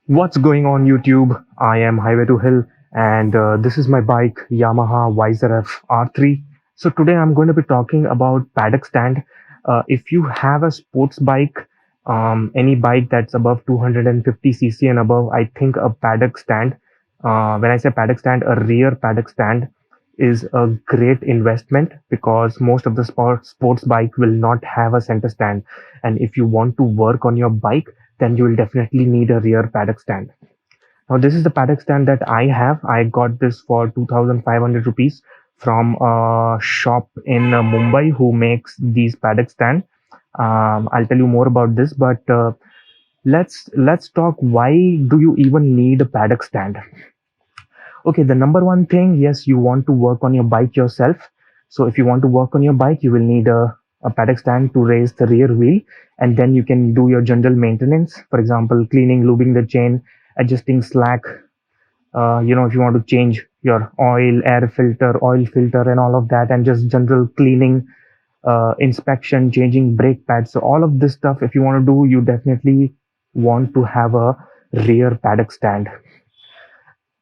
What's going on YouTube? I am Highway to Hill and this is my bike Yamaha YZF R3. So today I'm going to be talking about Paddock Stand. If you have a sports bike, any bike that's above 250 cc and above, I think a Paddock Stand, when I say Paddock Stand, a rear Paddock Stand is a great investment because most of the sports bike will not have a center stand, and if you want to work on your bike, then you will definitely need a rear paddock stand. Now, this is the paddock stand that I have. I got this for 2,500 rupees from a shop in Mumbai who makes these paddock stand. I'll tell you more about this, but let's talk. Why do you even need a paddock stand? Okay, the number one thing, yes, you want to work on your bike yourself. So if you want to work on your bike, you will need a paddock stand to raise the rear wheel, and then you can do your general maintenance. For example, cleaning, lubing the chain, adjusting slack. If you want to change your oil, air filter, oil filter, and all of that, and just general cleaning, inspection, changing brake pads. So all of this stuff, if you want to do, you definitely want to have a rear paddock stand.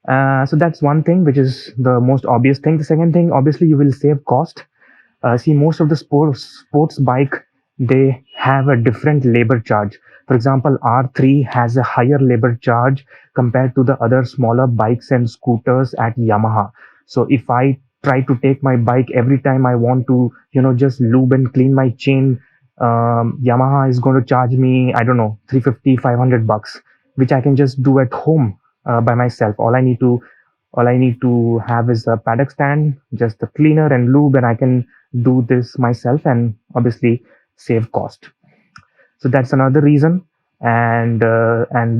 So that's one thing, which is the most obvious thing. The second thing, obviously, you will save cost. See, most of the sports bike, they have a different labor charge. For example, R3 has a higher labor charge compared to the other smaller bikes and scooters at Yamaha. So if I try to take my bike every time I want to, just lube and clean my chain, Yamaha is going to charge me, I don't know, 350, 500 bucks, which I can just do at home by myself. All I need to have is a paddock stand, just the cleaner and lube, and I can do this myself and obviously save cost. So that's another reason, and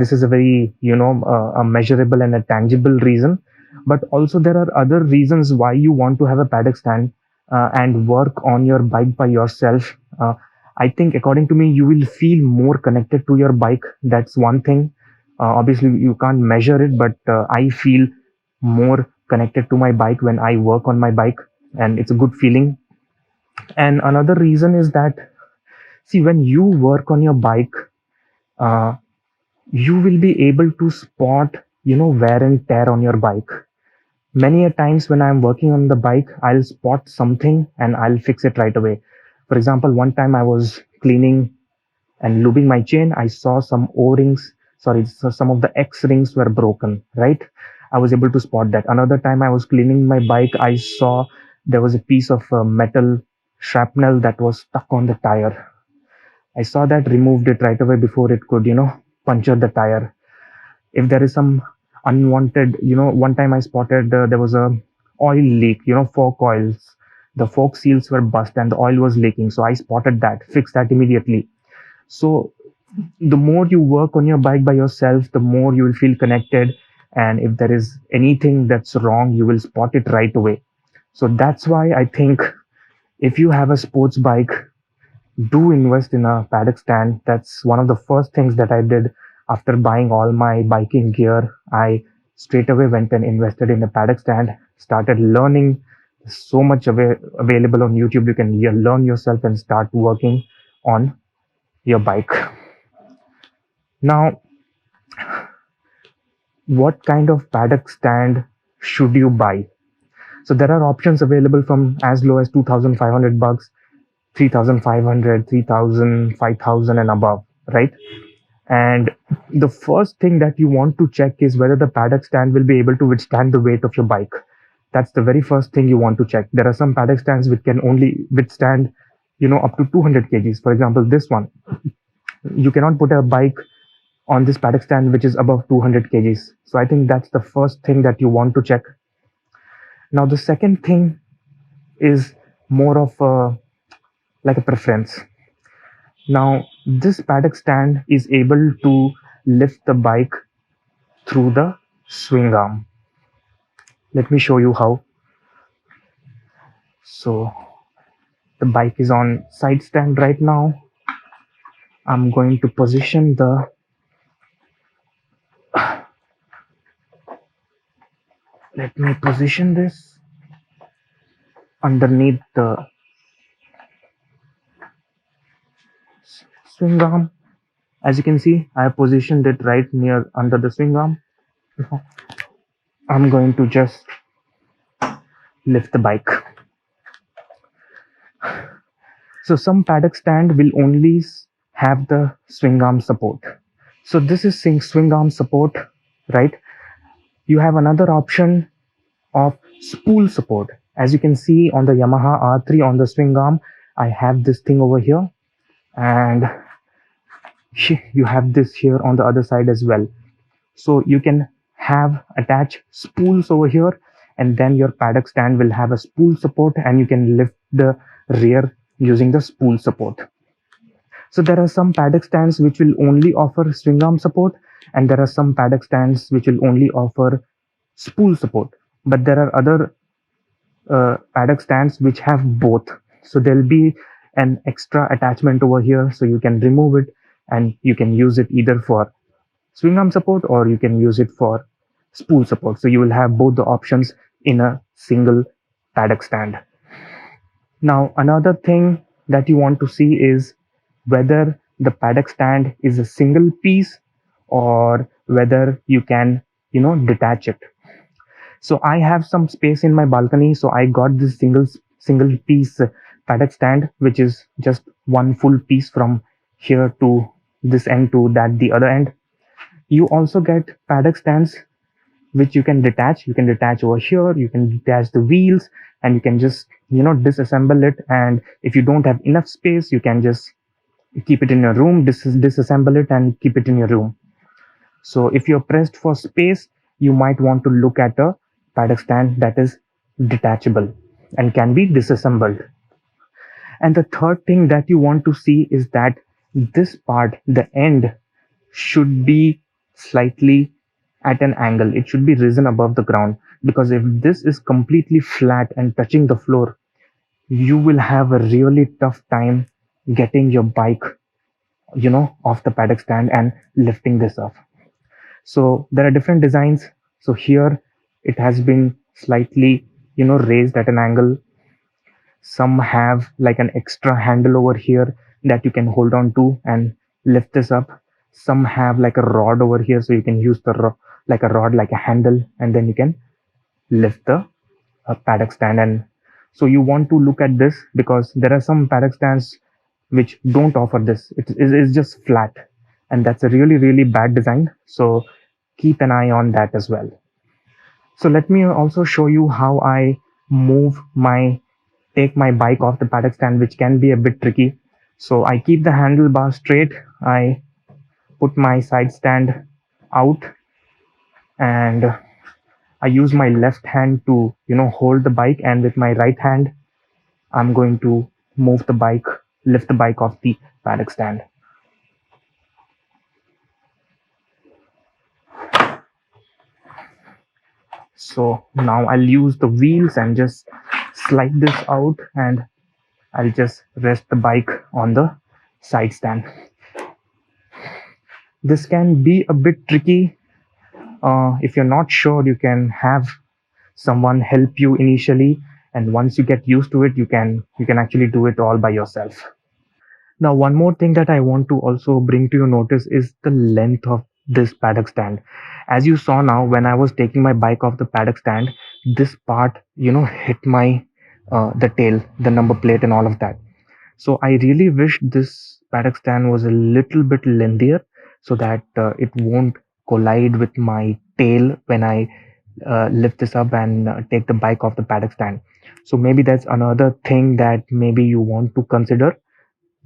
this is a very a measurable and a tangible reason. But also there are other reasons why you want to have a paddock stand and work on your bike by yourself. I think, according to me, you will feel more connected to your bike. That's one thing. Obviously you can't measure it, but I feel more connected to my bike when I work on my bike, and it's a good feeling. And another reason is that, see, when you work on your bike, uh, you will be able to spot, wear and tear on your bike. Many a times when I'm working on the bike, I'll spot something and I'll fix it right away. For example, one time I was cleaning and lubing my chain, I saw some O-rings, sorry, so some of the X rings were broken, right? I was able to spot that. Another time I was cleaning my bike, I saw there was a piece of metal shrapnel that was stuck on the tire. I saw that, removed it right away before it could, puncture the tire. If there is some unwanted, one time I spotted there was a oil leak, fork oils. The fork seals were bust and the oil was leaking. So I spotted that, fixed that immediately. So the more you work on your bike by yourself, the more you will feel connected. And if there is anything that's wrong, you will spot it right away. So that's why I think, if you have a sports bike, do invest in a paddock stand. That's one of the first things that I did after buying all my biking gear. I straight away went and invested in a paddock stand, started learning. So much available on YouTube. You can learn yourself and start working on your bike. Now, what kind of paddock stand should you buy? So there are options available from as low as 2,500 bucks, 3,500, 3,000, 5,000 and above, right? And the first thing that you want to check is whether the paddock stand will be able to withstand the weight of your bike. That's the very first thing you want to check. There are some paddock stands which can only withstand, up to 200 kgs. For example, this one, you cannot put a bike on this paddock stand which is above 200 kgs. So I think that's the first thing that you want to check. Now, the second thing is more of like a preference. Now, this paddock stand is able to lift the bike through the swing arm. Let me show you how. So the bike is on side stand right now. I'm going to position let me position this underneath the swing arm. As you can see, I have positioned it right near under the swing arm. I'm going to just lift the bike. So some paddock stand will only have the swing arm support. So this is swing arm support, right? You have another option of spool support. As you can see on the Yamaha R3 on the swing arm, I have this thing over here, and you have this here on the other side as well. So you can have attach spools over here, and then your paddock stand will have a spool support, and you can lift the rear using the spool support. So there are some paddock stands which will only offer swing arm support, and there are some paddock stands which will only offer spool support. But there are other paddock stands which have both. So there'll be an extra attachment over here, so you can remove it and you can use it either for swing arm support or you can use it for spool support. So you will have both the options in a single paddock stand. Now another thing that you want to see is whether the paddock stand is a single piece or whether you can detach it. So I have some space in my balcony, so I got this single piece paddock stand, which is just one full piece from here to this end to that the other end. You also get paddock stands which you can detach. You can detach over here, you can detach the wheels, and you can just disassemble it. And if you don't have enough space, you can just keep it in your room, disassemble it and keep it in your room. So if you're pressed for space, you might want to look at a paddock stand that is detachable and can be disassembled. And the third thing that you want to see is that this part, the end, should be slightly at an angle. It should be risen above the ground, because if this is completely flat and touching the floor, you will have a really tough time getting your bike off the paddock stand and lifting this up. So there are different designs. So here it has been slightly raised at an angle. Some have like an extra handle over here that you can hold on to and lift this up. Some have like a rod over here, so you can use the like a rod, like a handle, and then you can lift the paddock stand. And so you want to look at this, because there are some paddock stands which don't offer this. It is just flat, and that's a really bad design. So keep an eye on that as well. So let me also show you how I take my bike off the paddock stand, which can be a bit tricky. So I keep the handlebar straight, I put my side stand out, and I use my left hand to hold the bike, and with my right hand I'm going to lift the bike off the paddock stand. So now I'll use the wheels and just slide this out, and I'll just rest the bike on the side stand. This can be a bit tricky. If you're not sure, you can have someone help you initially, and once you get used to it, you can actually do it all by yourself. Now one more thing that I want to also bring to your notice is the length of this paddock stand. As you saw, now when I was taking my bike off the paddock stand, this part hit my the tail, the number plate and all of that. So I really wish this paddock stand was a little bit lengthier, so that it won't collide with my tail when I lift this up and take the bike off the paddock stand. So maybe that's another thing that maybe you want to consider,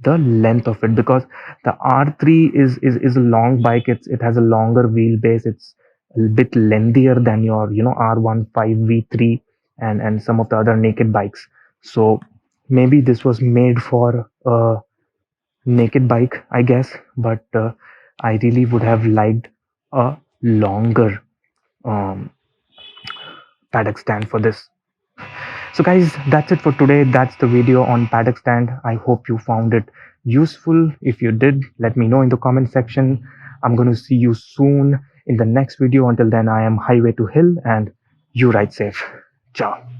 the length of it, because the R3 is a long bike. It has a longer wheelbase. It's a bit lengthier than your R15 V3 and some of the other naked bikes. So maybe this was made for a naked bike, I guess, but I really would have liked a longer um, paddock stand for this. So guys, that's it for today. That's the video on paddock stand. I hope you found it useful. If you did, let me know in the comment section. I'm going to see you soon in the next video. Until then, I am Highway to Hill, and you ride safe. Ciao.